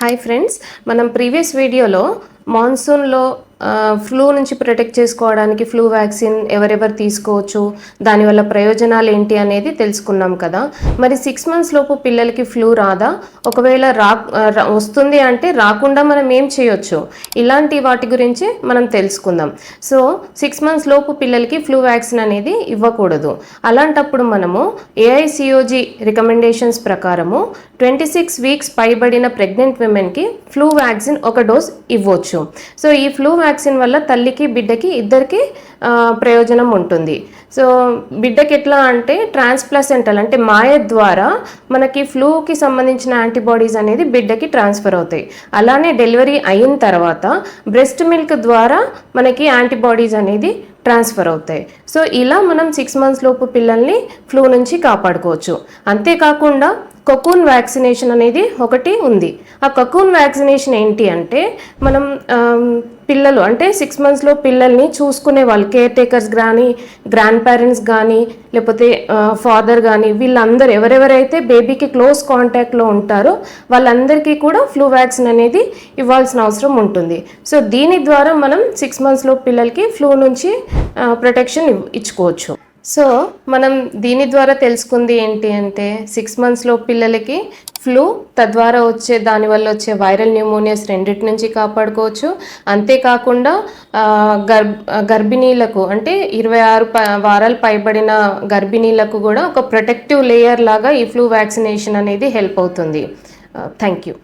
Hi friends, మనం previous వీడియోలో మాన్సూన్లో flu నుంచి ప్రొటెక్ట్ చేసుకోవడానికి ఫ్లూ వ్యాక్సిన్ ఎవరెవరు తీసుకోవచ్చు, దానివల్ల ప్రయోజనాలు ఏంటి అనేది తెలుసుకున్నాం కదా. మరి 6 months లోపు పిల్లలకి ఫ్లూ రాదా? ఒకవేళ వస్తుంది అంటే రాకుండా మనం ఏం చేయొచ్చు, ఇలాంటి వాటి గురించి మనం తెలుసుకుందాం. సో 6 months లోపు పిల్లలకి ఫ్లూ వ్యాక్సిన్ అనేది ఇవ్వకూడదు. అలాంటప్పుడు మనము AICOG రికమెండేషన్స్ ప్రకారము 26 weeks పైబడిన ప్రెగ్నెంట్ విమెన్కి ఫ్లూ వ్యాక్సిన్ ఒక డోస్ ఇవ్వచ్చు. సో ఈ ఫ్లూ వ్యాక్సిన్ వల్ల తల్లికి బిడ్డకి ఇద్దరికి ప్రయోజనం ఉంటుంది. సో బిడ్డకి ఎట్లా అంటే ట్రాన్స్ప్లాసెంటల్ అంటే మాయ ద్వారా మనకి ఫ్లూకి సంబంధించిన యాంటీబాడీస్ అనేది బిడ్డకి ట్రాన్స్ఫర్ అవుతాయి. అలానే డెలివరీ అయిన తర్వాత బ్రెస్ట్ మిల్క్ ద్వారా మనకి యాంటీబాడీస్ అనేది ట్రాన్స్ఫర్ అవుతాయి. సో ఇలా మనం 6 months లోపు పిల్లల్ని ఫ్లూ నుంచి కాపాడుకోవచ్చు. అంతేకాకుండా కకూన్ వ్యాక్సినేషన్ అనేది ఒకటి ఉంది. ఆ కకూన్ వ్యాక్సినేషన్ ఏంటి అంటే మనం పిల్లలు అంటే 6 months పిల్లల్ని చూసుకునే వాళ్ళు కేర్ టేకర్స్ కానీ, గ్రాండ్ పేరెంట్స్ కానీ, లేకపోతే ఫాదర్ కానీ, వీళ్ళందరూ ఎవరెవరైతే బేబీకి క్లోజ్ కాంటాక్ట్లో ఉంటారో వాళ్ళందరికీ కూడా ఫ్లూ వ్యాక్సిన్ అనేది ఇవ్వాల్సిన అవసరం ఉంటుంది. సో దీని ద్వారా మనం 6 months పిల్లలకి ఫ్లూ నుంచి ప్రొటెక్షన్ ఇచ్చుకోవచ్చు. సో మనం దీని ద్వారా తెలుసుకుంది ఏంటి అంటే 6 months పిల్లలకి ఫ్లూ, తద్వారా దానివల్ల వచ్చే వైరల్ న్యూమోనియాస్ రెండింటి నుంచి కాపాడుకోవచ్చు. అంతేకాకుండా గర్భిణీలకు అంటే 26 వారాలు పైబడిన గర్భిణీలకు కూడా ఒక ప్రొటెక్టివ్ లేయర్ లాగా ఈ ఫ్లూ వ్యాక్సినేషన్ అనేది హెల్ప్ అవుతుంది. Thank you.